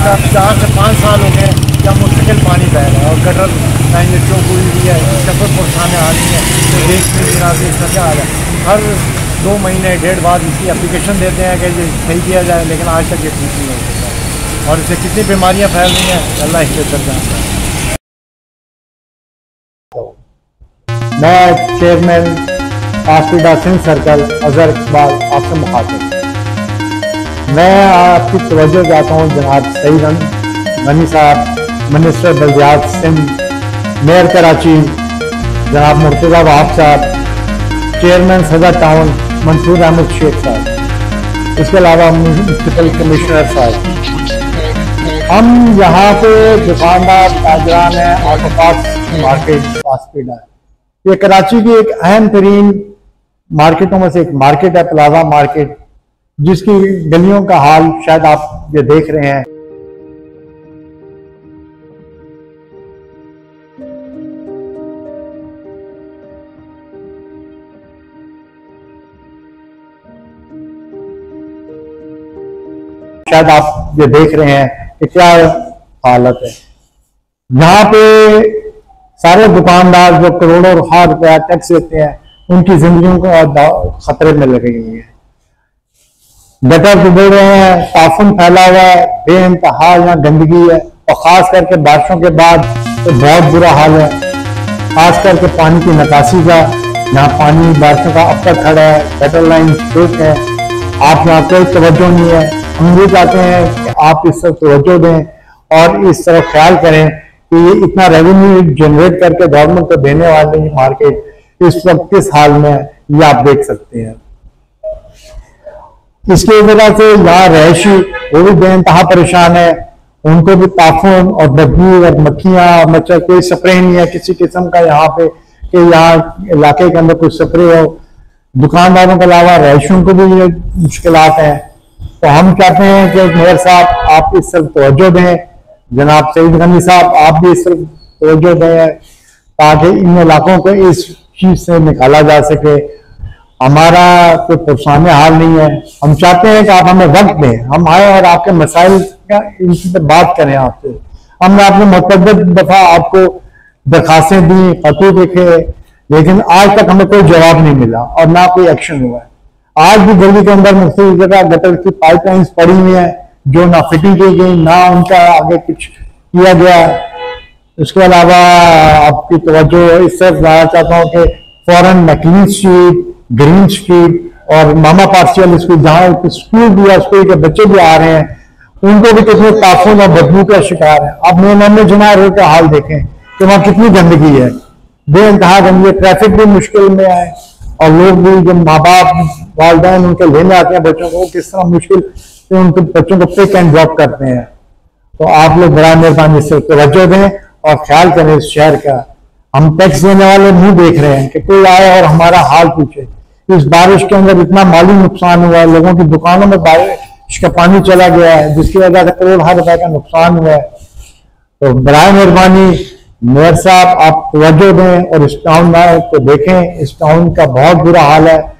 का 4 से 5 साल हो गए क्या मुस्तकिल पानी बह रहा है और गटर लाइन जो चौक हुई हुई है, चक्कर पुरसाने आ रही हैं। तो देखते बिना इसका क्या हाल है। हर 2 महीने 1.5 बाद इसकी एप्लीकेशन देते हैं कि ये सही किया जाए, लेकिन आज तक ये ठीक नहीं हो सकता और इससे कितनी बीमारियाँ फैल रही हैं अल्लाह ही बेहतर जानता है। मैं चेयरमैन आस्पीडा सिंध सर्कल अजहर इकबाल आपसे मुखातिब। मैं आपकी तवज्जो चाहता हूँ जनाब सईद मनी साहब, मिनिस्टर बल्दियात सिंध, मेयर कराची जनाब मुर्तज़ा वहाब साहब, चेयरमैन सदर टाउन मंसूर अहमद शेख साहब, इसके अलावा म्यूनसिपल कमिश्नर साहब। हम यहाँ पे दुकानदार ताजरान हैं आसपास मार्केट आस्पीडा है। ये कराची की एक अहम तरीन मार्केटों में से एक मार्केट है, प्लाजा मार्केट, जिसकी गलियों का हाल शायद आप ये देख रहे हैं। शायद आप ये देख रहे हैं कि क्या हालत है। यहाँ पे सारे दुकानदार जो करोड़ों रुपया टैक्स देते हैं, उनकी जिंदगियों को खतरे में लगी हुई है। गटर डूबे हुए हैं, ताफुन फैला हुआ है, बेइंतहा यहाँ गंदगी है और खास करके बारिशों के बाद तो बहुत बुरा हाल है। खास करके पानी की निकासी का, यहाँ पानी बारिशों का अब तक खड़ा है, गटर लाइन ठीक है, आप यहाँ कोई तवज्जो नहीं है। हम ये चाहते हैं कि आप इस तरफ तवज्जो दें और इस तरफ ख्याल करें कि ये इतना रेवेन्यू जनरेट करके गवर्नमेंट को देने वाली मार्केट इस वक्त किस हाल में है, ये आप देख सकते हैं। इसकी वजह से यहाँ रहायशी वो भी बेइंतहा परेशान है, उनको भी ताफुन और बदबू और मक्खियां और मच्छर, कोई स्प्रे नहीं है किसी किस्म का यहाँ पे कि यहाँ इलाके के अंदर कोई स्प्रे हो। दुकानदारों के अलावा रहायशियों को भी ये मुश्किलात हैं। तो हम चाहते हैं कि मेयर साहब आप इस तरफ तवज्जो दें, जनाब सईद गनी साहब आप भी इस तरफ तवज्जो दें ताकि इन इलाकों को इस चीज से निकाला जा सके। हमारा कोई पुरसाने हाल नहीं है, हम चाहते हैं कि आप हमें वक्त दें, हम आए और आपके मसाइल का इनसे बात करें आपसे। हमने अपने मुतअद्दिद दफा आपको दरखास्तें दी, खतूत लिखे, लेकिन आज तक हमें कोई जवाब नहीं मिला और ना कोई एक्शन हुआ है। आज भी दिल्ली के अंदर मुख्तलिफ जगह गटर की पाइपलाइंस पड़ी हुई हैं जो ना फिटिंग की गई, ना उनका आगे कुछ किया गया। इसके अलावा आपकी तवज्जो इस तरफ लाना चाहता हूँ कि फॉरन मैकलिन स्ट्रीट, ग्रीन स्ट्रीट और मामा पार्शियल स्कूल, जहाँ स्कूल भी है, स्कूल के बच्चे भी आ रहे हैं, उनको भी कितने ताफुन और बदबू का शिकार है। अब मेन जुमा रोड का हाल देखें कि वहाँ कितनी गंदगी है, बेइंतहा गंदगी, ट्रैफिक भी मुश्किल में है और लोग भी जो माँ बाप वालिदैन उनके लेने आते हैं बच्चों को, किस तरह मुश्किल से उनके बच्चों को पिक एंड ड्रॉप करते हैं। तो आप लोग बड़ा मेहरबानी से तवज्जो दें और ख्याल करें इस शहर का। हम टैक्स देने वाले मुंह देख रहे हैं कि कोई आए और हमारा हाल पूछे। इस बारिश के अंदर इतना माली नुकसान हुआ है, लोगों की दुकानों में बारिश का पानी चला गया है, जिसकी वजह से करोड़ रुपए का नुकसान हुआ है। तो बराए मेहरबानी मेयर साहब आप तवज्जो दें और इस टाउन को देखें, इस टाउन का बहुत बुरा हाल है।